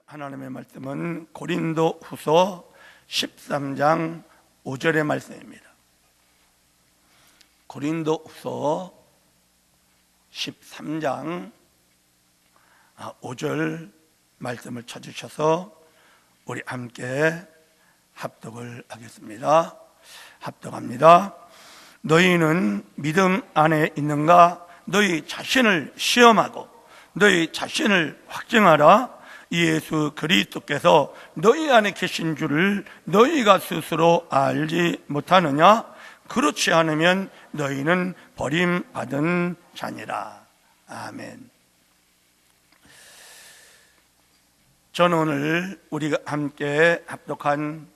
하나님의 말씀은 고린도 후서 13장 5절의 말씀입니다. 고린도 후서 13장 5절 말씀을 찾으셔서 우리 함께 합독을 하겠습니다. 합독합니다. 너희는 믿음 안에 있는가? 너희 자신을 시험하고 너희 자신을 확증하라. 예수 그리스도께서 너희 안에 계신 줄을 너희가 스스로 알지 못하느냐? 그렇지 않으면 너희는 버림받은 자니라. 아멘. 저는 오늘 우리가 함께 합독한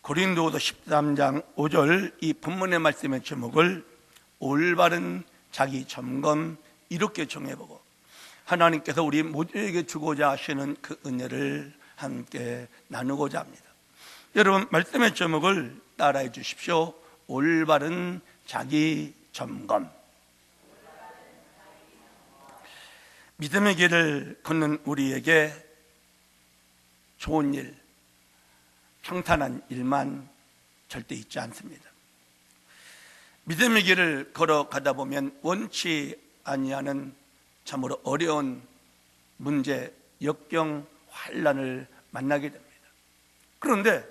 고린도후서 13장 5절 이 본문의 말씀의 제목을 올바른 자기 점검 이렇게 정해보고 하나님께서 우리 모두에게 주고자 하시는 그 은혜를 함께 나누고자 합니다. 여러분, 말씀의 제목을 따라해 주십시오. 올바른 자기 점검. 믿음의 길을 걷는 우리에게 좋은 일, 평탄한 일만 절대 있지 않습니다. 믿음의 길을 걸어가다 보면 원치 아니하는 참으로 어려운 문제, 역경, 환난을 만나게 됩니다. 그런데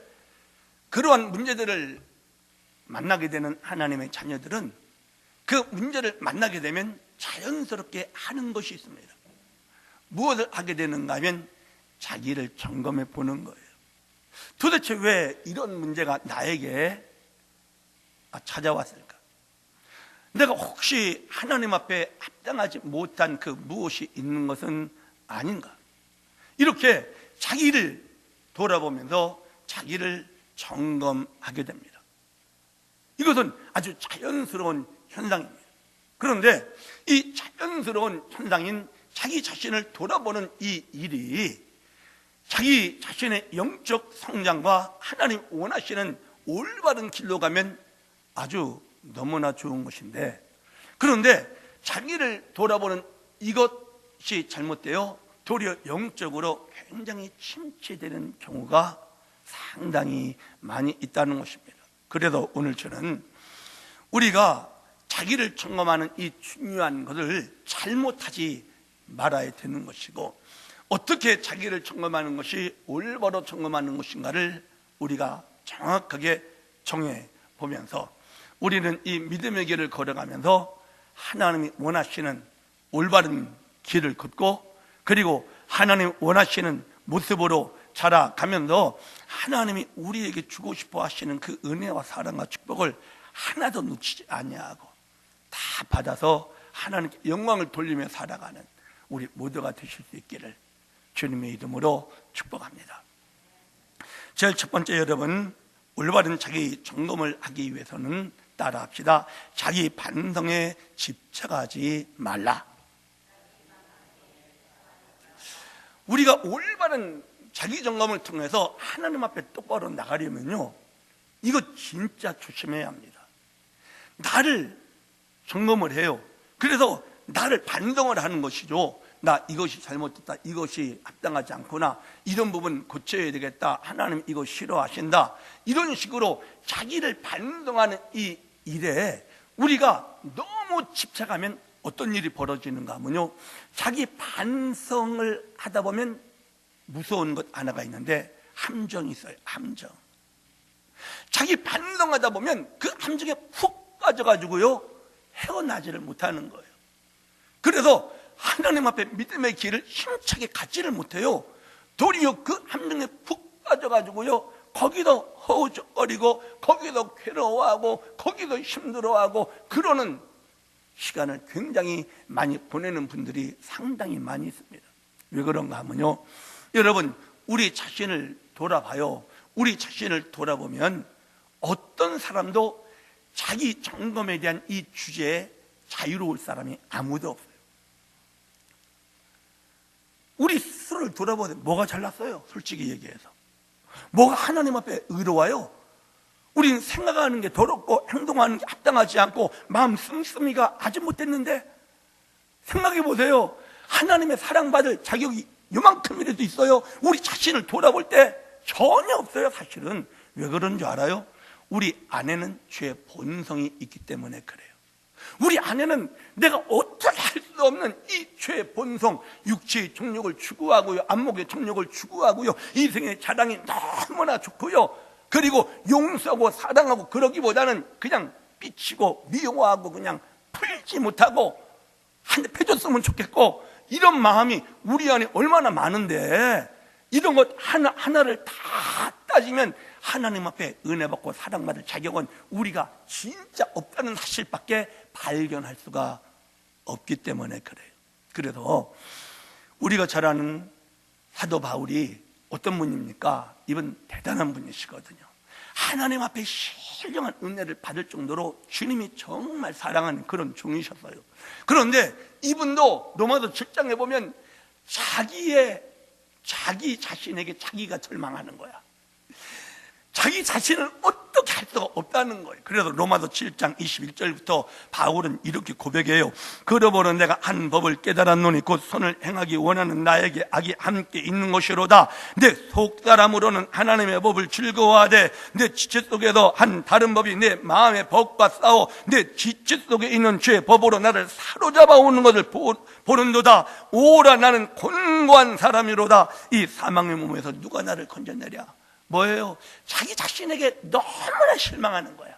그러한 문제들을 만나게 되는 하나님의 자녀들은 그 문제를 만나게 되면 자연스럽게 하는 것이 있습니다. 무엇을 하게 되는가 하면 자기를 점검해 보는 거예요. 도대체 왜 이런 문제가 나에게 찾아왔을까? 내가 혹시 하나님 앞에 합당하지 못한 그 무엇이 있는 것은 아닌가? 이렇게 자기를 돌아보면서 자기를 점검하게 됩니다. 이것은 아주 자연스러운 현상입니다. 그런데 이 자연스러운 현상인 자기 자신을 돌아보는 이 일이 자기 자신의 영적 성장과 하나님 원하시는 올바른 길로 가면 아주 너무나 좋은 것인데, 그런데 자기를 돌아보는 이것이 잘못되어 도리어 영적으로 굉장히 침체되는 경우가 상당히 많이 있다는 것입니다. 그래서 오늘 저는 우리가 자기를 점검하는 이 중요한 것을 잘못하지 말아야 되는 것이고, 어떻게 자기를 점검하는 것이 올바로 점검하는 것인가를 우리가 정확하게 정해보면서 우리는 이 믿음의 길을 걸어가면서 하나님이 원하시는 올바른 길을 걷고, 그리고 하나님이 원하시는 모습으로 자라가면서 하나님이 우리에게 주고 싶어 하시는 그 은혜와 사랑과 축복을 하나도 놓치지 아니하고 다 받아서 하나님께 영광을 돌리며 살아가는 우리 모두가 되실 수 있기를 주님의 이름으로 축복합니다. 제일 첫 번째, 여러분, 올바른 자기 점검을 하기 위해서는 따라합시다. 자기 반성에 집착하지 말라. 우리가 올바른 자기 점검을 통해서 하나님 앞에 똑바로 나가려면요, 이거 진짜 조심해야 합니다. 나를 점검을 해요. 그래서 나를 반성을 하는 것이죠. 나 이것이 잘못됐다, 이것이 합당하지 않구나, 이런 부분 고쳐야 되겠다, 하나님 이거 싫어하신다, 이런 식으로 자기를 반성하는 이 일에 우리가 너무 집착하면 어떤 일이 벌어지는가 하면요, 자기 반성을 하다 보면 무서운 것 하나가 있는데 함정이 있어요. 함정. 자기 반성하다 보면 그 함정에 푹 빠져가지고요, 헤어나지를 못하는 거예요. 그래서 하나님 앞에 믿음의 길을 힘차게 갖지를 못해요. 도리어 그 함정에 푹 빠져가지고요, 거기도 허우적거리고 거기도 괴로워하고 거기도 힘들어하고 그러는 시간을 굉장히 많이 보내는 분들이 상당히 많이 있습니다. 왜 그런가 하면요, 여러분, 우리 자신을 돌아봐요. 우리 자신을 돌아보면 어떤 사람도 자기 점검에 대한 이 주제에 자유로울 사람이 아무도 없어요. 우리 스스로를 돌아보면 뭐가 잘났어요? 솔직히 얘기해서 뭐가 하나님 앞에 의로워요? 우리는 생각하는 게 더럽고 행동하는 게 합당하지 않고 마음 씀씀이가 아주 못됐는데, 생각해 보세요. 하나님의 사랑받을 자격이 요만큼이라도 있어요? 우리 자신을 돌아볼 때 전혀 없어요. 사실은 왜 그런 줄 알아요? 우리 안에는 죄의 본성이 있기 때문에 그래요. 우리 안에는 내가 어떻게 할 수 없는 이 죄의 본성, 육체의 정욕을 추구하고요, 안목의 정욕을 추구하고요, 이생의 자랑이 너무나 좋고요, 그리고 용서하고 사랑하고 그러기보다는 그냥 삐치고 미워하고 그냥 풀지 못하고 한 대 패줬으면 좋겠고, 이런 마음이 우리 안에 얼마나 많은데, 이런 것 하나하나를 다 따지면 하나님 앞에 은혜 받고 사랑받을 자격은 우리가 진짜 없다는 사실밖에 발견할 수가 없기 때문에 그래요. 그래서 우리가 잘 아는 사도 바울이 어떤 분입니까? 이분 대단한 분이시거든요. 하나님 앞에 신령한 은혜를 받을 정도로 주님이 정말 사랑하는 그런 종이셨어요. 그런데 이분도 로마서 7장에 보면 자기 자신에게 자기가 절망하는 거야. 자기 자신을 어떻게 할 수가 없다는 거예요. 그래서 로마서 7장 21절부터 바울은 이렇게 고백해요. 그러므로 내가 한 법을 깨달았노니 곧 선을 행하기 원하는 나에게 악이 함께 있는 것이로다. 내 속사람으로는 하나님의 법을 즐거워하되 내 지체 속에서 한 다른 법이 내 마음의 법과 싸워 내 지체 속에 있는 죄의 법으로 나를 사로잡아 오는 것을 보는도다. 오라 나는 곤고한 사람이로다. 이 사망의 몸에서 누가 나를 건져내랴. 뭐예요? 자기 자신에게 너무나 실망하는 거야.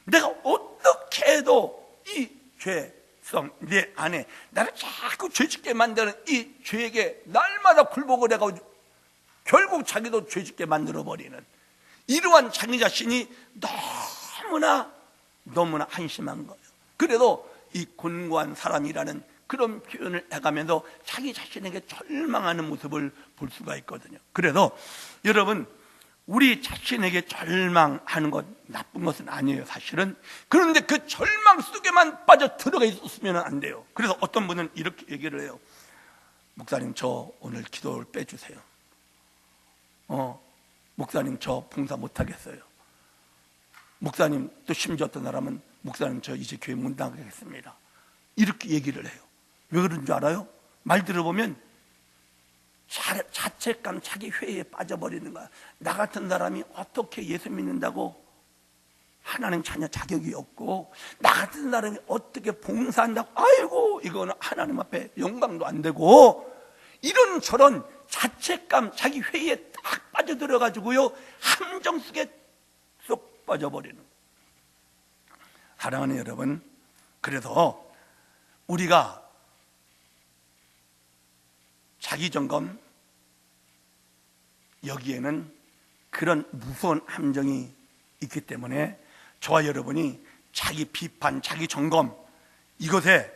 내가 어떻게 해도 이 죄성 내 안에 나를 자꾸 죄짓게 만드는 이 죄에게 날마다 굴복을 해가지고 결국 자기도 죄짓게 만들어버리는 이러한 자기 자신이 너무나 한심한 거예요. 그래도 이 곤고한 사람이라는 그런 표현을 해가면서 자기 자신에게 절망하는 모습을 볼 수가 있거든요. 그래서 여러분, 우리 자신에게 절망하는 것 나쁜 것은 아니에요, 사실은. 그런데 그 절망 속에만 빠져 들어가 있었으면 안 돼요. 그래서 어떤 분은 이렇게 얘기를 해요. 목사님, 저 오늘 기도를 빼주세요. 목사님, 저 봉사 못하겠어요. 목사님, 또 심지어 어떤 사람은 목사님, 저 이제 교회 못 나가겠습니다. 이렇게 얘기를 해요. 왜 그런 줄 알아요? 말 들어보면 자책감, 자기 회의에 빠져버리는 거야. 나 같은 사람이 어떻게 예수 믿는다고 하나님 자녀 자격이 없고, 나 같은 사람이 어떻게 봉사한다고, 아이고 이거는 하나님 앞에 영광도 안 되고, 이런 저런 자책감, 자기 회의에 딱 빠져들어가지고요, 함정 속에 쏙 빠져버리는 거예요. 사랑하는 여러분, 그래서 우리가 자기점검, 여기에는 그런 무서운 함정이 있기 때문에 저와 여러분이 자기 비판, 자기 점검, 이것에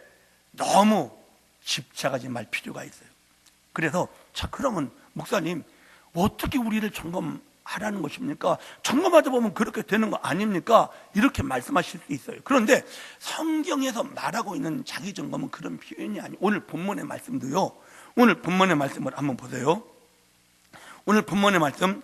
너무 집착하지 말 필요가 있어요. 그래서 자, 그러면 목사님, 어떻게 우리를 점검하라는 것입니까? 점검하다 보면 그렇게 되는 거 아닙니까? 이렇게 말씀하실 수 있어요. 그런데 성경에서 말하고 있는 자기 점검은 그런 표현이 아니에요. 오늘 본문의 말씀도요, 오늘 본문의 말씀을 한번 보세요. 오늘 본문의 말씀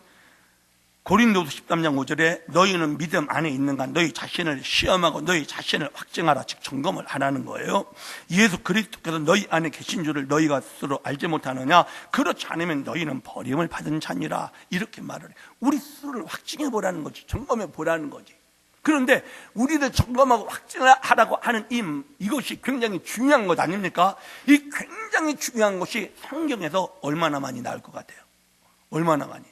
고린도서 13장 5절에 너희는 믿음 안에 있는가? 너희 자신을 시험하고 너희 자신을 확증하라. 즉 점검을 하라는 거예요. 예수 그리스도께서 너희 안에 계신 줄을 너희가 스스로 알지 못하느냐? 그렇지 않으면 너희는 버림을 받은 자니라. 이렇게 말을 해요. 우리 스스로를 확증해 보라는 거지, 점검해 보라는 거지. 그런데 우리를 점검하고 확증하라고 하는 이것이 굉장히 중요한 것 아닙니까? 이 굉장히 중요한 것이 성경에서 얼마나 많이 나올 것 같아요? 얼마나 많이?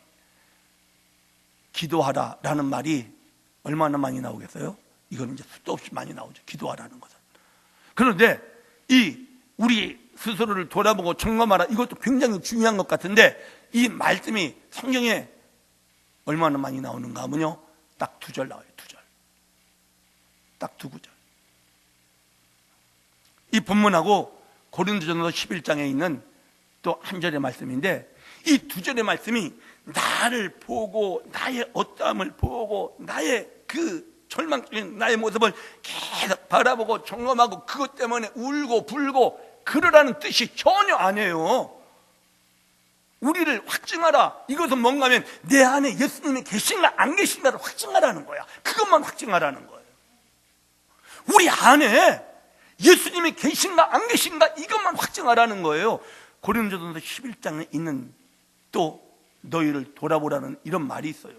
기도하라라는 말이 얼마나 많이 나오겠어요? 이거는 이제 수도 없이 많이 나오죠, 기도하라는 것은. 그런데 우리 스스로를 돌아보고 점검하라, 이것도 굉장히 중요한 것 같은데, 이 말씀이 성경에 얼마나 많이 나오는가 하면요, 딱 2절 나와요. 2절. 딱 2구절. 이 본문하고 고린도전서 11장에 있는 또 한 절의 말씀인데, 이 2절의 말씀이 나를 보고 나의 어떠함을 보고 나의 그 절망적인 나의 모습을 계속 바라보고 점검하고 그것 때문에 울고 불고 그러라는 뜻이 전혀 아니에요. 우리를 확증하라, 이것은 뭔가 하면 내 안에 예수님이 계신가 안 계신가를 확증하라는 거야. 그것만 확증하라는 거예요. 우리 안에 예수님이 계신가 안 계신가 이것만 확증하라는 거예요. 고린도전서 11장에 있는 또 너희를 돌아보라는 이런 말이 있어요.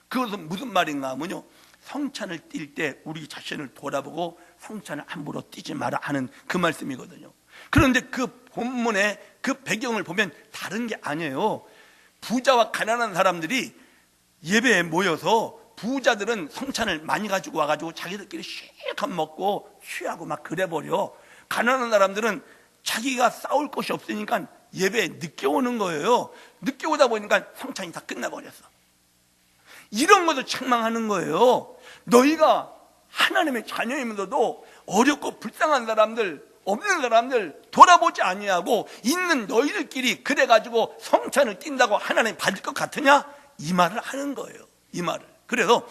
그것은 무슨 말인가 하면요, 성찬을 뛸 때 우리 자신을 돌아보고 성찬을 함부로 띄지 마라 하는 그 말씀이거든요. 그런데 그 본문의 그 배경을 보면 다른 게 아니에요. 부자와 가난한 사람들이 예배에 모여서 부자들은 성찬을 많이 가지고 와가지고 자기들끼리 실컷 먹고 취하고 막 그래버려. 가난한 사람들은 자기가 싸울 것이 없으니까 예배에 늦게 오는 거예요. 늦게 오다 보니까 성찬이 다 끝나버렸어. 이런 것을 책망하는 거예요. 너희가 하나님의 자녀이면서도 어렵고 불쌍한 사람들, 없는 사람들 돌아보지 아니하고 있는 너희들끼리 그래가지고 성찬을 띈다고 하나님 받을 것 같으냐? 이 말을 하는 거예요. 이 말을. 그래서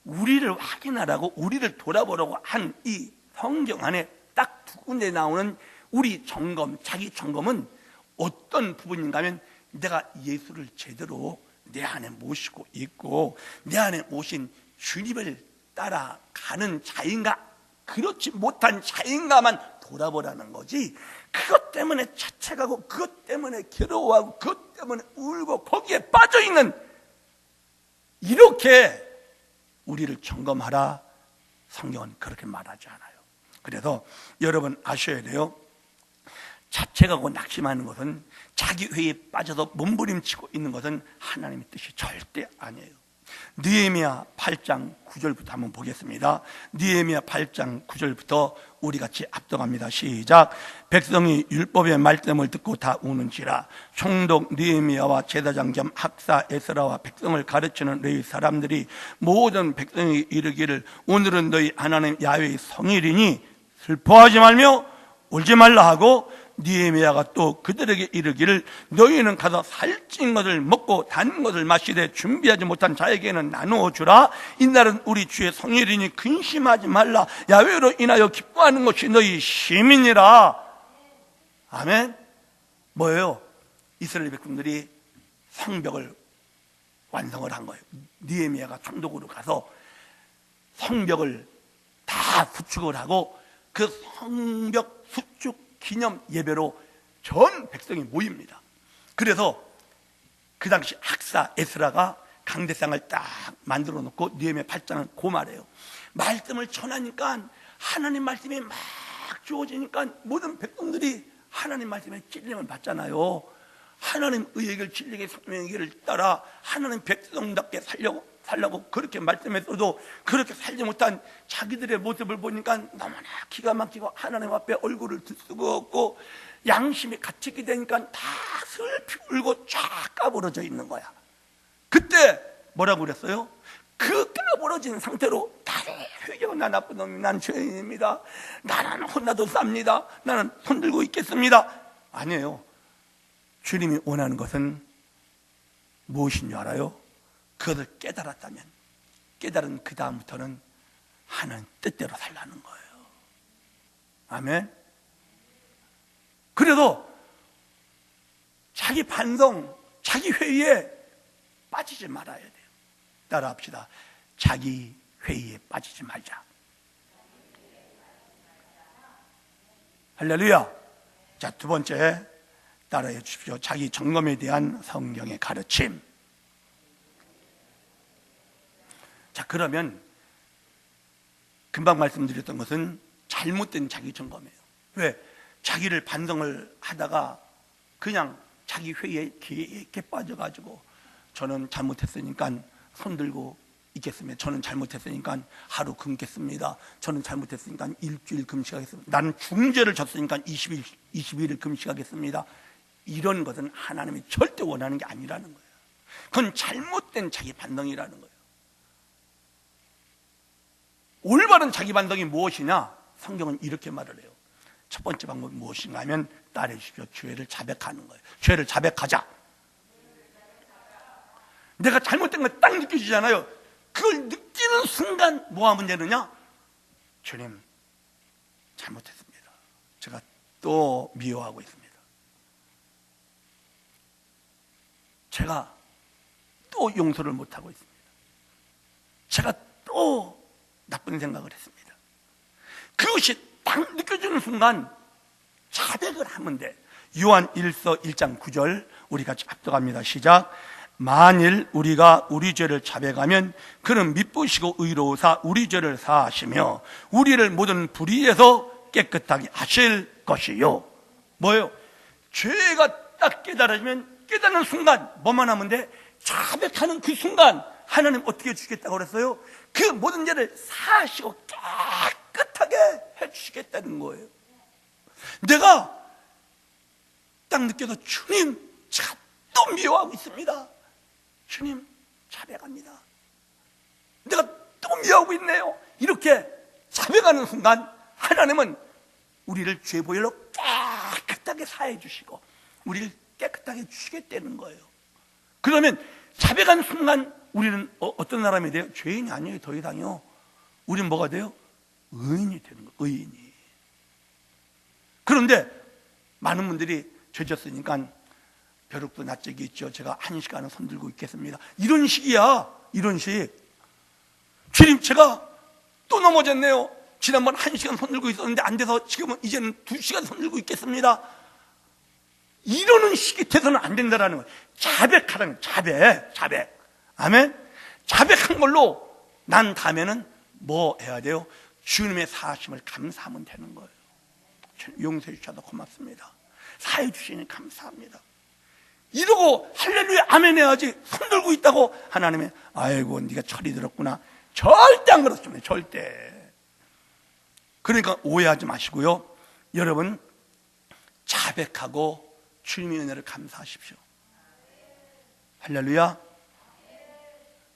우리를 확인하라고, 우리를 돌아보라고 한 이 성경 안에 딱 두 군데 나오는 우리 점검, 자기 점검은 어떤 부분인가 하면, 내가 예수를 제대로 내 안에 모시고 있고 내 안에 모신 주님을 따라가는 자인가, 그렇지 못한 자인가만 돌아보라는 거지, 그것 때문에 자책하고 그것 때문에 괴로워하고 그것 때문에 울고 거기에 빠져있는, 이렇게 우리를 점검하라, 성경은 그렇게 말하지 않아요. 그래서 여러분 아셔야 돼요. 자책하고 낙심하는 것은, 자기 회의에 빠져서 몸부림치고 있는 것은 하나님의 뜻이 절대 아니에요. 느헤미야 8장 9절부터 한번 보겠습니다. 느헤미야 8장 9절부터 우리 같이 압독합니다. 시작. 백성이 율법의 말씀을 듣고 다 우는지라. 총독 느헤미야와 제사장 겸 학사 에스라와 백성을 가르치는 너희 사람들이 모든 백성이 이르기를 오늘은 너희 하나님 야훼의 성일이니 슬퍼하지 말며 울지 말라 하고, 느헤미야가 또 그들에게 이르기를 너희는 가서 살찐 것을 먹고 단 것을 마시되 준비하지 못한 자에게는 나누어 주라. 이날은 우리 주의 성일이니 근심하지 말라. 야훼로 인하여 기뻐하는 것이 너희 시민이라. 아멘. 뭐예요? 이스라엘 백성들이 성벽을 완성을 한 거예요. 느헤미야가 총독으로 가서 성벽을 다 구축을 하고 그 성벽 수축 기념 예배로 전 백성이 모입니다. 그래서 그 당시 학사 에스라가 강대상을 딱 만들어 놓고 느헤미야 8장은 그 말이에요. 말씀을 전하니까 하나님 말씀이 막 주어지니까 모든 백성들이 하나님 말씀에 찔림을 받잖아요. 하나님 의에게 진리의 생명의 길을 따라 하나님 백성답게 살려고 그렇게 말씀했어도 그렇게 살지 못한 자기들의 모습을 보니까 너무나 기가 막히고 하나님 앞에 얼굴을 들 수가 없고 양심이 갇히게 되니까 다 슬피 울고 쫙 까부러져 있는 거야. 그때 뭐라고 그랬어요? 그 까부러진 상태로 다들 회개하고 나 나쁜 놈이 난 죄인입니다. 나는 혼나도 쌉니다. 나는 손들고 있겠습니다. 아니에요. 주님이 원하는 것은 무엇인 줄 알아요? 그것을 깨달았다면, 깨달은 그 다음부터는 하나님 뜻대로 살라는 거예요. 아멘. 그래도 자기 반성, 자기 회의에 빠지지 말아야 돼요. 따라합시다. 자기 회의에 빠지지 말자. 할렐루야. 자, 두 번째 따라해 주십시오. 자기 점검에 대한 성경의 가르침. 자, 그러면 금방 말씀드렸던 것은 잘못된 자기 점검이에요. 왜? 자기를 반성을 하다가 그냥 자기 회의에 깊게 빠져가지고 저는 잘못했으니까 손들고 있겠습니다. 저는 잘못했으니까 하루 금겠습니다. 저는 잘못했으니까 일주일 금식하겠습니다. 나는 중죄를 졌으니까 20일을 금식하겠습니다. 이런 것은 하나님이 절대 원하는 게 아니라는 거예요. 그건 잘못된 자기 반성이라는 거예요. 올바른 자기 반성이 무엇이냐? 성경은 이렇게 말을 해요. 첫 번째 방법이 무엇인가 하면 따라해 주십시오. 죄를 자백하는 거예요. 죄를 자백하자. 내가 잘못된 거 딱 느껴지잖아요. 그걸 느끼는 순간 뭐가 문제느냐? 주님, 잘못했습니다. 제가 또 미워하고 있습니다. 제가 또 용서를 못하고 있습니다. 제가 또 나쁜 생각을 했습니다. 그것이 딱 느껴지는 순간 자백을 하면 돼. 요한 1서 1장 9절 우리 같이 합독합니다. 시작. 만일 우리가 우리 죄를 자백하면 그는 미쁘시고 의로우사 우리 죄를 사하시며 우리를 모든 불의에서 깨끗하게 하실 것이요. 뭐예요? 죄가 딱 깨달아지면 깨닫는 순간 뭐만 하면 돼? 자백하는 그 순간 하나님 어떻게 해주시겠다고 그랬어요? 그 모든 죄를 사하시고 깨끗하게 해주시겠다는 거예요. 내가 딱 느껴서 주님, 제가 또 미워하고 있습니다. 주님, 자백합니다. 내가 또 미워하고 있네요. 이렇게 자백하는 순간 하나님은 우리를 죄보혈로 깨끗하게 사해 주시고 우리를 깨끗하게 주시겠다는 거예요. 그러면 자백하는 순간 우리는 어떤 사람이 돼요? 죄인이 아니에요. 더 이상요. 우리는 뭐가 돼요? 의인이 되는 거예요. 의인이. 그런데 많은 분들이 죄졌으니까 벼룩도 낯짝이 있죠. 제가 1시간은 손들고 있겠습니다. 이런 식이야. 이런 식. 주님, 제가 또 넘어졌네요. 지난번 1시간 손들고 있었는데 안 돼서 지금은 이제는 2시간 손들고 있겠습니다. 이러는 식이 돼서는 안 된다라는 거예요. 자백하라는 거예요. 자백. 아멘. 자백한 걸로 난 다음에는 뭐 해야 돼요? 주님의 사하심을 감사하면 되는 거예요. 용서해 주셔서 고맙습니다. 사해 주시니 감사합니다. 이러고 할렐루야 아멘 해야지. 손들고 있다고 하나님의 아이고 네가 철이 들었구나. 절대 안 그렇습니다. 절대. 그러니까 오해하지 마시고요. 여러분 자백하고 주님의 은혜를 감사하십시오. 할렐루야.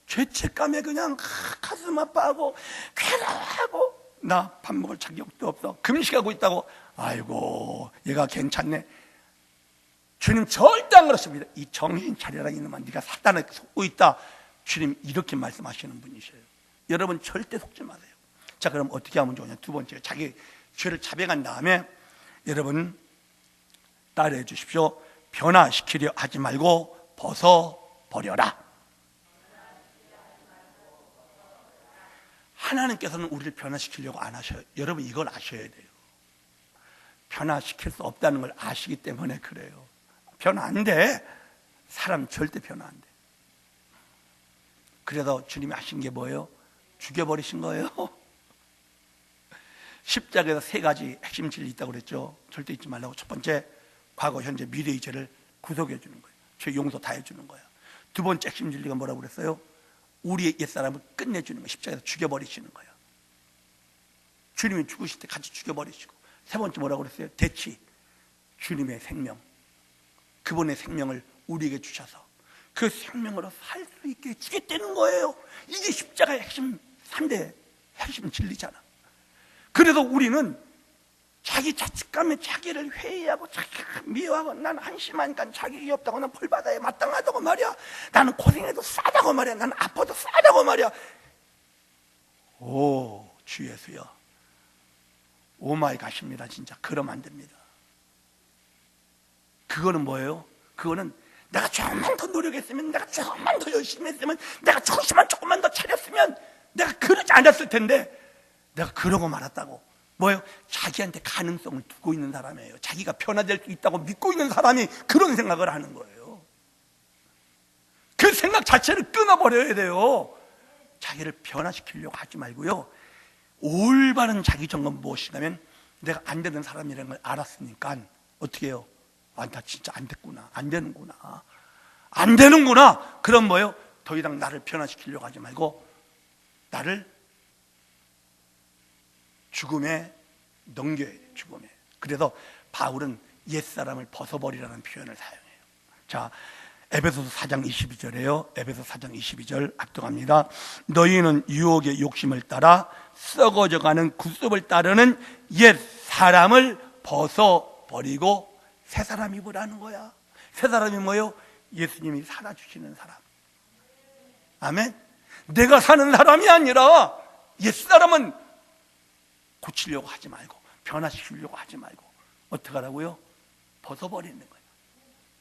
죄책감에 그냥 가슴 아파하고 괴로워하고 나 밥 먹을 자격도 없어. 금식하고 있다고. 아이고 얘가 괜찮네. 주님 절대 안 그렇습니다. 이 정신 차려라 이놈아, 네가 사탄에 속고 있다. 주님 이렇게 말씀하시는 분이셔요. 여러분 절대 속지 마세요. 자, 그럼 어떻게 하면 좋으냐? 두 번째, 자기 죄를 자백한 다음에 여러분 따라해 주십시오. 변화시키려 하지 말고 벗어버려라. 하나님께서는 우리를 변화시키려고 안 하셔요. 여러분 이걸 아셔야 돼요. 변화시킬 수 없다는 걸 아시기 때문에 그래요. 변화 안 돼. 사람 절대 변화 안 돼. 그래서 주님이 하신 게 뭐예요? 죽여버리신 거예요. 십자가에서 3가지 핵심 진리 있다고 그랬죠. 절대 잊지 말라고. 첫 번째, 과거, 현재, 미래의 죄를 구속해 주는 거예요. 죄 용서 다 해주는 거예요. 두 번째 핵심 진리가 뭐라고 그랬어요? 우리의 옛사람을 끝내주는 거예요. 십자가에서 죽여버리시는 거예요. 주님이 죽으실 때 같이 죽여버리시고. 세 번째 뭐라고 그랬어요? 대치, 주님의 생명, 그분의 생명을 우리에게 주셔서 그 생명으로 살 수 있게 주겠다는 거예요. 이게 십자가의 핵심 3대 핵심 진리잖아. 그래서 우리는 자기 자책감에 자기를 회의하고 자기가 미워하고 난 한심하니까 자격이 없다고 난 벌받아야 마땅하다고 말이야. 나는 고생해도 싸다고 말이야. 나는 아파도 싸다고 말이야. 오, 주 예수여. 오마이 갓입니다. 진짜 그러면 안 됩니다. 그거는 뭐예요? 그거는 내가 조금만 더 노력했으면, 내가 조금만 더 열심히 했으면, 내가 정신만 조금만 더 차렸으면 내가 그러지 않았을 텐데 내가 그러고 말았다고. 뭐예요? 자기한테 가능성을 두고 있는 사람이에요. 자기가 변화될 수 있다고 믿고 있는 사람이 그런 생각을 하는 거예요. 그 생각 자체를 끊어버려야 돼요. 자기를 변화시키려고 하지 말고요. 올바른 자기 점검 무엇이냐면, 내가 안 되는 사람이라는 걸 알았으니까 어떻게 해요? 아, 나 진짜 안 됐구나. 안 되는구나. 안 되는구나. 그럼 뭐예요? 더 이상 나를 변화시키려고 하지 말고 나를 죽음에 넘겨야 돼요. 죽음에. 그래서 바울은 옛사람을 벗어버리라는 표현을 사용해요. 자, 에베소서 4장 22절에요. 에베소 4장 22절 압독합니다. 너희는 유혹의 욕심을 따라 썩어져가는 굿습을 따르는 옛사람을 벗어버리고 새 사람 입으라는 거야. 새 사람이 뭐예요? 예수님이 살아주시는 사람. 아멘. 내가 사는 사람이 아니라 옛사람은 고치려고 하지 말고 변화시키려고 하지 말고 어떻게 하라고요? 벗어버리는 거예요.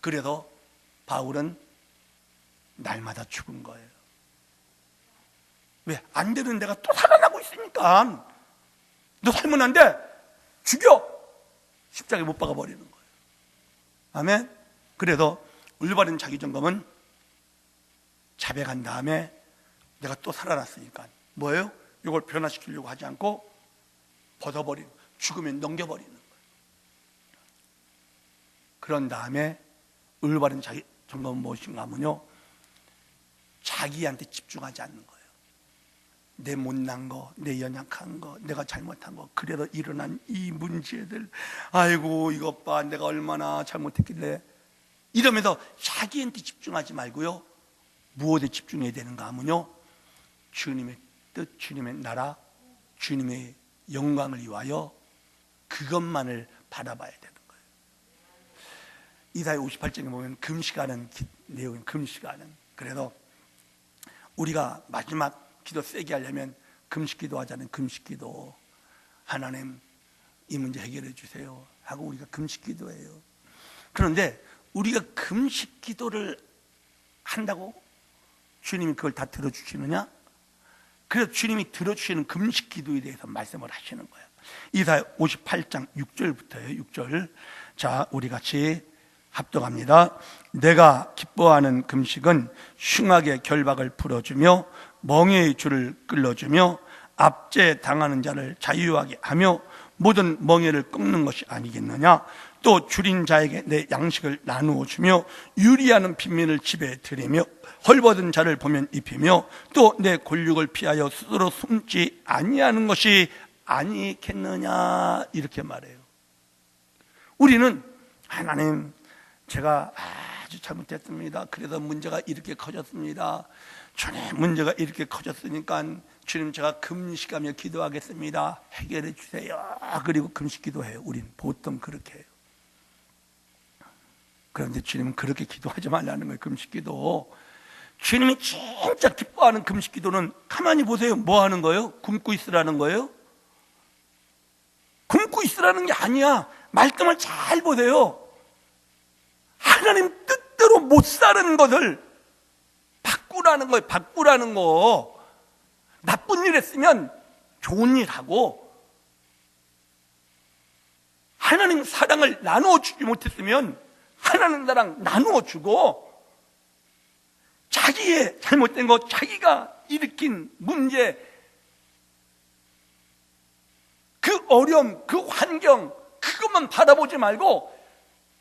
그래서 바울은 날마다 죽은 거예요. 왜? 안 되는 내가 또 살아나고 있으니까. 너 살면 안 돼. 죽여. 십자가에 못 박아버리는 거예요. 아멘. 그래서 올바른 자기 점검은 자백한 다음에 내가 또 살아났으니까 뭐예요? 이걸 변화시키려고 하지 않고 벗어버리는, 죽으면 넘겨버리는 거예요. 그런 다음에 올바른 자기 점검은 무엇인가 하면요, 자기한테 집중하지 않는 거예요. 내 못난 거, 내 연약한 거, 내가 잘못한 거, 그래서 일어난 이 문제들, 아이고 이것 봐, 내가 얼마나 잘못했길래, 이러면서 자기한테 집중하지 말고요, 무엇에 집중해야 되는가 하면요, 주님의 뜻, 주님의 나라, 주님의 영광을 위하여 그것만을 바라봐야 되는 거예요. 이사야 58장에 보면 금식하는 내용은 금식하는, 그래서 우리가 마지막 기도 세게 하려면 금식기도 하자는 금식기도, 하나님 이 문제 해결해 주세요 하고 우리가 금식기도해요. 그런데 우리가 금식기도를 한다고 주님이 그걸 다 들어주시느냐? 그래서 주님이 들어주시는 금식기도에 대해서 말씀을 하시는 거예요. 이사야 58장 6절부터요. 6절. 자, 우리 같이 합독합니다. 내가 기뻐하는 금식은 흉악의 결박을 풀어주며 멍에의 줄을 끌어주며 압제 당하는 자를 자유하게 하며 모든 멍에를 꺾는 것이 아니겠느냐? 또 줄인 자에게 내 양식을 나누어 주며 유리하는 빈민을 집에 들이며 헐벗은 자를 보면 입히며 또 내 권력을 피하여 스스로 숨지 아니하는 것이 아니겠느냐, 이렇게 말해요. 우리는 하나님, 제가 아주 잘못했습니다. 그래서 문제가 이렇게 커졌습니다. 주님, 문제가 이렇게 커졌으니까 주님, 제가 금식하며 기도하겠습니다. 해결해 주세요. 그리고 금식 기도해요. 우린 보통 그렇게 해요. 그런데 주님은 그렇게 기도하지 말라는 거예요. 금식 기도. 주님이 진짜 기뻐하는 금식 기도는, 가만히 보세요. 뭐 하는 거예요? 굶고 있으라는 거예요? 굶고 있으라는 게 아니야. 말씀을 잘 보세요. 하나님 뜻대로 못 사는 것을 바꾸라는 거예요. 바꾸라는 거. 나쁜 일 했으면 좋은 일 하고, 하나님 사랑을 나누어 주지 못했으면 하나님 사랑 나누어 주고, 자기의 잘못된 것, 자기가 일으킨 문제, 그 어려움, 그 환경, 그것만 바라보지 말고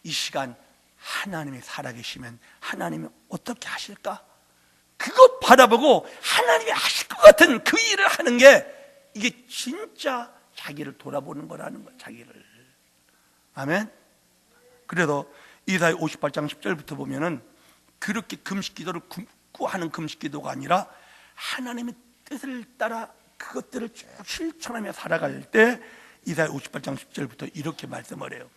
이 시간 하나님이 살아계시면 하나님이 어떻게 하실까? 그것 바라보고 하나님이 하실 것 같은 그 일을 하는 게, 이게 진짜 자기를 돌아보는 거라는 거예요. 자기를. 아멘. 그래서 이사야 58장 10절부터 보면은 그렇게 금식 기도를 굶고 하는 금식 기도가 아니라 하나님의 뜻을 따라 그것들을 쭉 실천하며 살아갈 때 이사야 58장 10절부터 이렇게 말씀을 해요.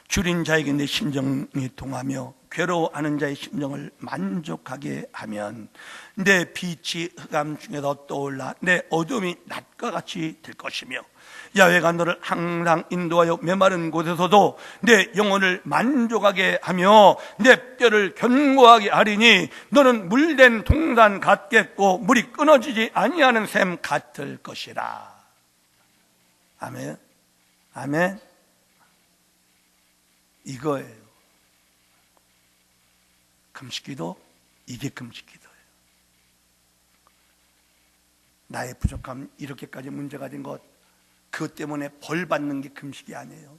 줄인 자에게 내 심정이 통하며 괴로워하는 자의 심정을 만족하게 하면 내 빛이 흑암 중에서 떠올라 내 어둠이 낮과 같이 될 것이며 야훼가 너를 항상 인도하여 메마른 곳에서도 내 영혼을 만족하게 하며 내 뼈를 견고하게 하리니 너는 물된 동산 같겠고 물이 끊어지지 아니하는 샘 같을 것이라. 아멘. 아멘. 이거예요. 금식기도, 이게 금식기도예요. 나의 부족함, 이렇게까지 문제가 된 것, 그것 때문에 벌 받는 게 금식이 아니에요.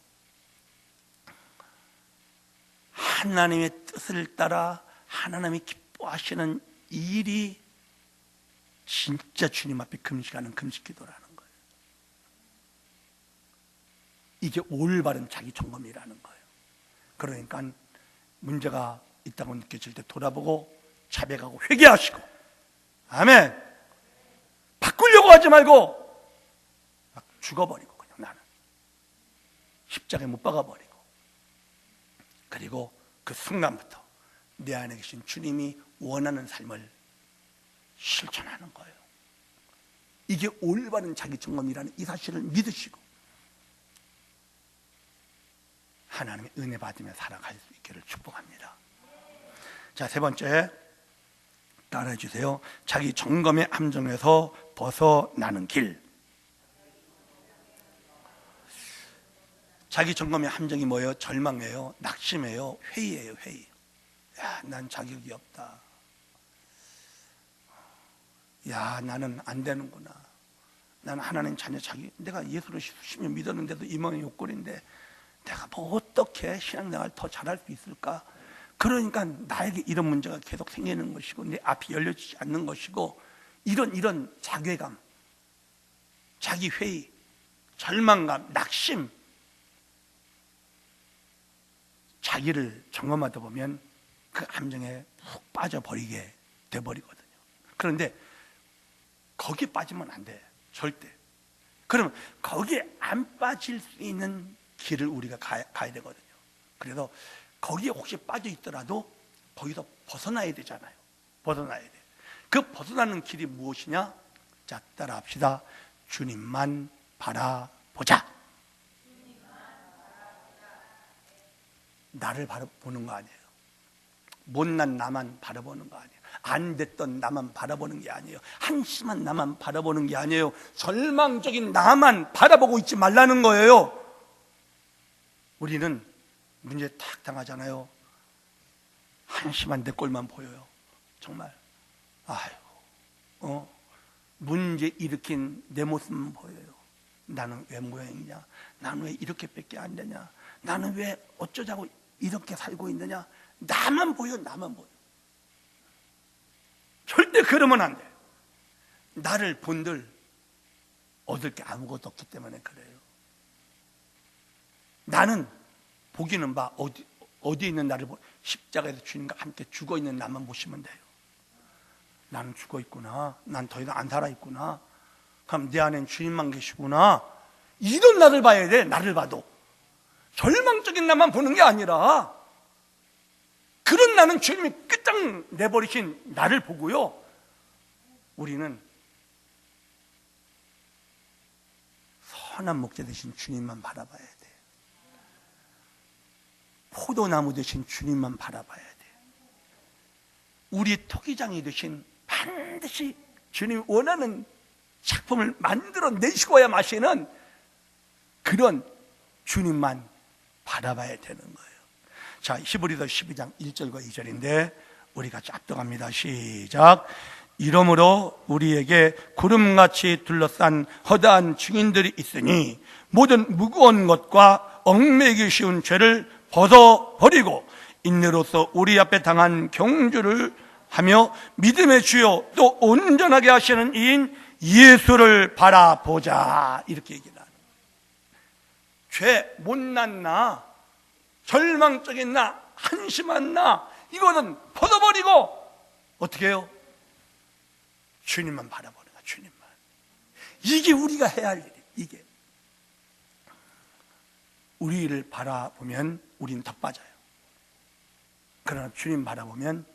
하나님의 뜻을 따라 하나님이 기뻐하시는 일이 진짜 주님 앞에 금식하는 금식기도라는 거예요. 이게 올바른 자기 점검이라는 거예요. 그러니까 문제가 있다고 느껴질 때 돌아보고 자백하고 회개하시고, 아멘. 바꾸려고 하지 말고 막 죽어버리고, 그냥 나는 십자가에 못 박아버리고, 그리고 그 순간부터 내 안에 계신 주님이 원하는 삶을 실천하는 거예요. 이게 올바른 자기 점검이라는 이 사실을 믿으시고 하나님의 은혜 받으며 살아갈 수 있기를 축복합니다. 자, 세 번째, 따라해 주세요. 자기 점검의 함정에서 벗어나는 길. 자기 점검의 함정이 뭐예요? 절망이에요, 낙심이에요, 회의예요, 회의. 야, 난 자격이 없다. 야, 나는 안 되는구나. 나는 하나님 자녀 내가 예수를 수십 년 믿었는데도 이 모양이 욕골인데 내가 뭐 어떻게 신앙생활 더 잘할 수 있을까? 그러니까 나에게 이런 문제가 계속 생기는 것이고 내 앞이 열려지지 않는 것이고 이런 자괴감, 자기 회의, 절망감, 낙심, 자기를 점검하다 보면 그 함정에 푹 빠져버리게 돼버리거든요. 그런데 거기 빠지면 안 돼, 절대. 그러면 거기에 안 빠질 수 있는 길을 우리가 가야 되거든요. 그래서 거기에 혹시 빠져 있더라도 거기서 벗어나야 되잖아요. 벗어나야 돼. 그 벗어나는 길이 무엇이냐? 자, 따라합시다. 주님만 바라보자. 나를 바라보는 거 아니에요. 못난 나만 바라보는 거 아니에요. 안 됐던 나만 바라보는 게 아니에요. 한심한 나만 바라보는 게 아니에요. 절망적인 나만 바라보고 있지 말라는 거예요. 우리는 문제 탁 당하잖아요. 한심한 내 꼴만 보여요. 정말. 아이고, 문제 일으킨 내 모습만 보여요. 나는 왜 모양이냐? 나는 왜 이렇게밖에 안 되냐? 나는 왜 어쩌자고 이렇게 살고 있느냐? 나만 보여, 나만 보여. 절대 그러면 안 돼. 나를 본들 얻을 게 아무것도 없기 때문에 그래요. 나는 보기는 봐. 어디 있는 나를 십자가에서 주님과 함께 죽어 있는 나만 보시면 돼요. 나는 죽어 있구나. 난 더 이상 안 살아 있구나. 그럼 내 안엔 주님만 계시구나. 이런 나를 봐야 돼. 나를 봐도 절망적인 나만 보는 게 아니라 그런 나는 주님이 끝장 내버리신 나를 보고요, 우리는 선한 목자 되신 주님만 바라봐야 돼. 포도나무 되신 주님만 바라봐야 돼. 우리 토기장이 되신 반드시 주님이 원하는 작품을 만들어 내시고야 마시는 그런 주님만 바라봐야 되는 거예요. 자, 히브리서 12장 1절과 2절인데 우리 같이 압독합니다. 시작. 이러므로 우리에게 구름같이 둘러싼 허다한 증인들이 있으니 모든 무거운 것과 얽매이기 쉬운 죄를 벗어버리고 인내로서 우리 앞에 당한 경주를 하며 믿음의 주요 또 온전하게 하시는 이인 예수를 바라보자. 이렇게 얘기를 하는 거예요. 죄, 못난 나, 절망적인 나, 한심한 나, 이거는 벗어버리고 어떻게 해요? 주님만 바라보는 거야. 주님만. 이게 우리가 해야 할 일이에요. 이게 우리를 바라보면 우리는 더 빠져요. 그러나 주님 바라보면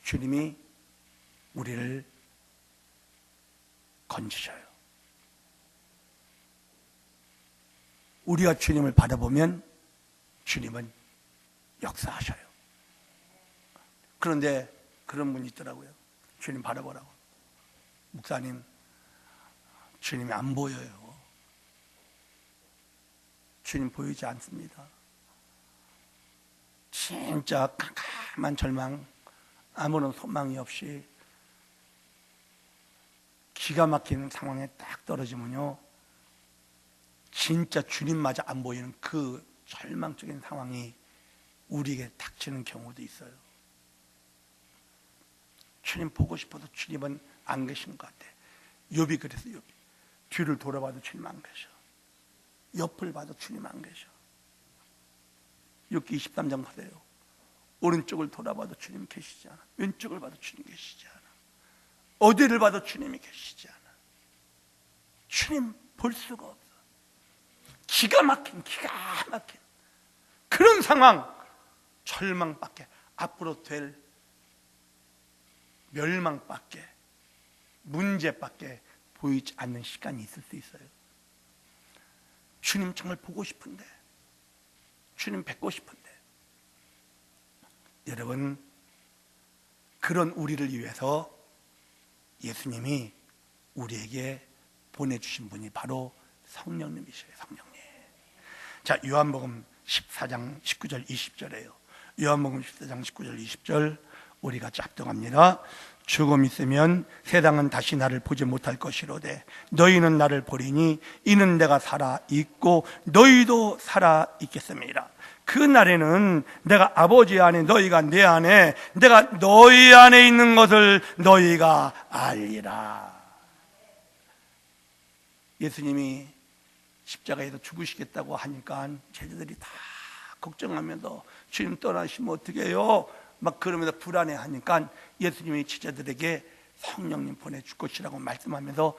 주님이 우리를 건지셔요. 우리가 주님을 바라보면 주님은 역사하셔요. 그런데 그런 분이 있더라고요. 주님 바라보라고. 목사님, 주님이 안 보여요. 주님 보이지 않습니다. 진짜 깜깜한 절망, 아무런 소망이 없이 기가 막히는 상황에 딱 떨어지면요, 진짜 주님마저 안 보이는 그 절망적인 상황이 우리에게 닥치는 경우도 있어요. 주님 보고 싶어도 주님은 안 계신 것 같아. 욥이 그랬어요. 욥이 뒤를 돌아봐도 주님 안 계셔. 옆을 봐도 주님 안 계셔. 욥기 23장 보세요. 오른쪽을 돌아봐도 주님 계시지 않아. 왼쪽을 봐도 주님 계시지 않아. 어디를 봐도 주님이 계시지 않아. 주님 볼 수가 없어. 기가 막힌 그런 상황, 절망밖에, 앞으로 될 멸망밖에, 문제밖에 보이지 않는 시간이 있을 수 있어요. 주님 정말 보고 싶은데, 주님 뵙고 싶은데, 여러분, 그런 우리를 위해서 예수님이 우리에게 보내주신 분이 바로 성령님이셔요. 성령님. 자, 요한복음 14장 19절 20절이에요. 요한복음 14장 19절 20절 우리 같이 합독합니다. 죽음 있으면 세상은 다시 나를 보지 못할 것이로되 너희는 나를 보리니 이는 내가 살아 있고 너희도 살아 있겠습니다. 그 날에는 내가 아버지 안에 너희가 내 안에 내가 너희 안에 있는 것을 너희가 알리라. 예수님이 십자가에서 죽으시겠다고 하니까 제자들이 다 걱정하면서 주님 떠나시면 어떻게 해요? 막 그러면서 불안해하니까 예수님이 제자들에게 성령님 보내줄 것이라고 말씀하면서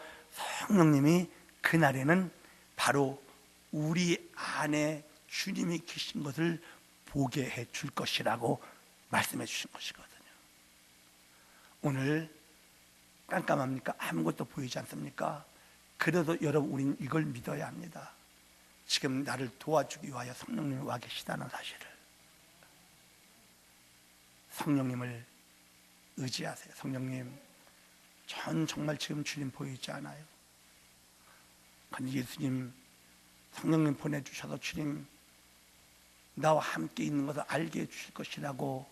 성령님이 그날에는 바로 우리 안에 주님이 계신 것을 보게 해줄 것이라고 말씀해 주신 것이거든요. 오늘 깜깜합니까? 아무것도 보이지 않습니까? 그래도 여러분 우리는 이걸 믿어야 합니다. 지금 나를 도와주기 위하여 성령님이 와 계시다는 사실을. 성령님을 의지하세요. 성령님, 전 정말 지금 주님 보이지 않아요. 근데 예수님 성령님 보내주셔서 주님 나와 함께 있는 것을 알게 해주실 것이라고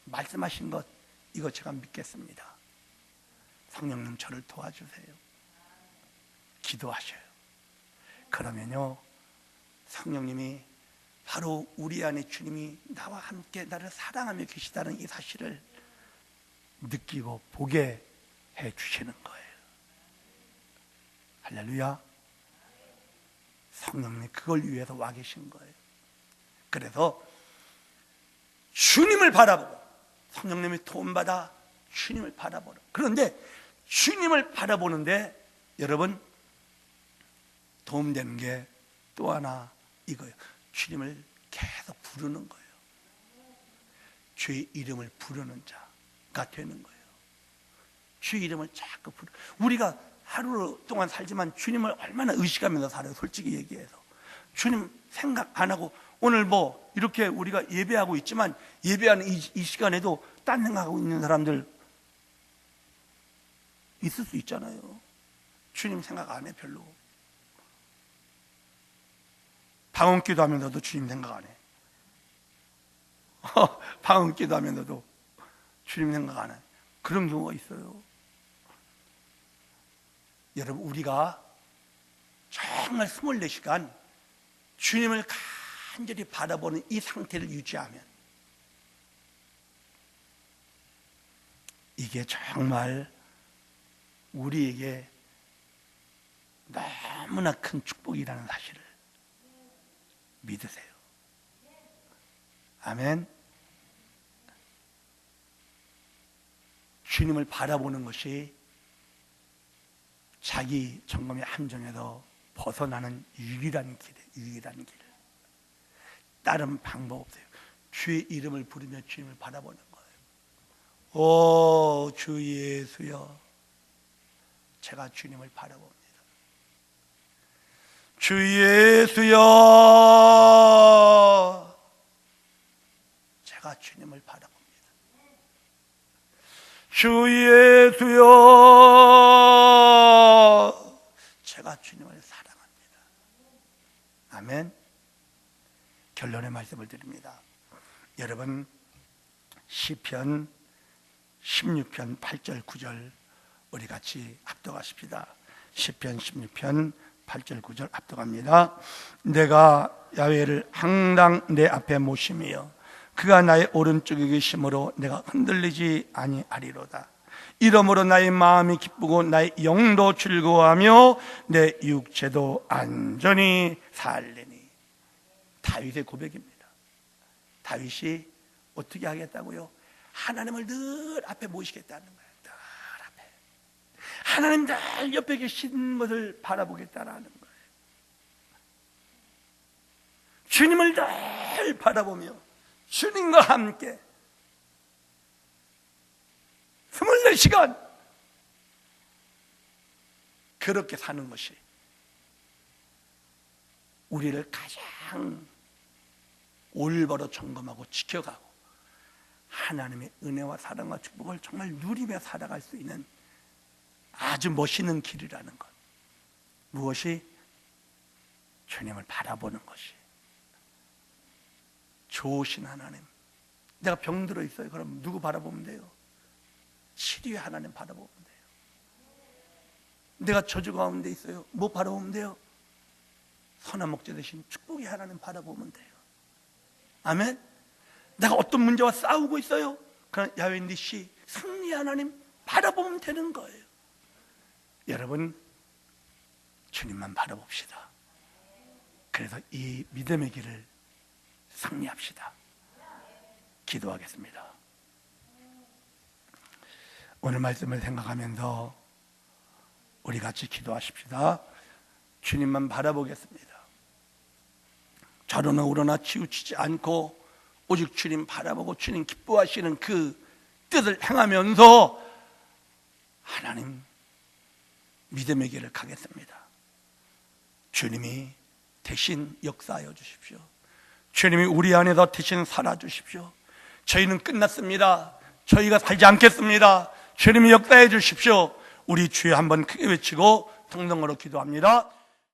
말씀하신 것, 이거 제가 믿겠습니다. 성령님 저를 도와주세요. 기도하셔요. 그러면요 성령님이 바로 우리 안에 주님이 나와 함께 나를 사랑하며 계시다는 이 사실을 느끼고 보게 해 주시는 거예요. 할렐루야. 성령님이 그걸 위해서 와 계신 거예요. 그래서 주님을 바라보고 성령님이 도움받아 주님을 바라보는. 그런데 주님을 바라보는데 여러분 도움되는 게 또 하나 이거예요. 주님을 계속 부르는 거예요. 주의 이름을 부르는 자가 되는 거예요. 주의 이름을 자꾸 우리가 하루 동안 살지만 주님을 얼마나 의식하면서 살아요. 솔직히 얘기해서 주님 생각 안 하고 오늘 뭐 이렇게 우리가 예배하고 있지만 예배하는 이 시간에도 딴 생각하고 있는 사람들 있을 수 있잖아요. 주님 생각 안 해. 별로. 방언기도 하면서도 주님 생각 안 해. 방언기도 하면서도 주님 생각 안 해. 그런 경우가 있어요. 여러분 우리가 정말 24시간 주님을 간절히 바라보는 이 상태를 유지하면 이게 정말 우리에게 너무나 큰 축복이라는 사실을 믿으세요. 아멘. 주님을 바라보는 것이 자기 점검의 함정에서 벗어나는 유일한 길. 다른 방법 없어요. 주의 이름을 부르며 주님을 바라보는 거예요. 오, 주 예수여, 제가 주님을 바라봅니다. 주 예수여, 제가 주님을 바라봅니다. 주 예수여, 제가 주님을 사랑합니다. 아멘. 결론의 말씀을 드립니다. 여러분 시편 16편 8절 9절 우리 같이 합독하십시다. 시편 16편 8절 9절 합독합니다. 내가 야훼를 항상 내 앞에 모시며 그가 나의 오른쪽에 계심으로 내가 흔들리지 아니하리로다. 이러므로 나의 마음이 기쁘고 나의 영도 즐거워하며 내 육체도 안전히 살리니. 다윗의 고백입니다. 다윗이 어떻게 하겠다고요? 하나님을 늘 앞에 모시겠다는 거예요. 늘 앞에 하나님 늘 옆에 계신 것을 바라보겠다라는 거예요. 주님을 늘 바라보며 주님과 함께 24시간 그렇게 사는 것이 우리를 가장 올바로 점검하고 지켜가고 하나님의 은혜와 사랑과 축복을 정말 누리며 살아갈 수 있는 아주 멋있는 길이라는 것. 무엇이? 주님을 바라보는 것이. 좋으신 하나님. 내가 병들어 있어요. 그럼 누구 바라보면 돼요? 치료의 하나님 바라보면 돼요. 내가 저주 가운데 있어요. 뭐 바라보면 돼요? 선한 목자 되신 축복의 하나님 바라보면 돼요. 아멘. 내가 어떤 문제와 싸우고 있어요. 그럼 야훼 니시 승리 하나님 바라보면 되는 거예요. 여러분, 주님만 바라봅시다. 그래서 이 믿음의 길을 승리합시다. 기도하겠습니다. 오늘 말씀을 생각하면서 우리 같이 기도하십시다. 주님만 바라보겠습니다. 좌로나 우로나 치우치지 않고 오직 주님 바라보고 주님 기뻐하시는 그 뜻을 행하면서 하나님 믿음의 길을 가겠습니다. 주님이 대신 역사하여 주십시오. 주님이 우리 안에서 대신 살아주십시오. 저희는 끝났습니다. 저희가 살지 않겠습니다. 주님이 역사해 주십시오. 우리 주여 한번 크게 외치고 성령으로 기도합니다.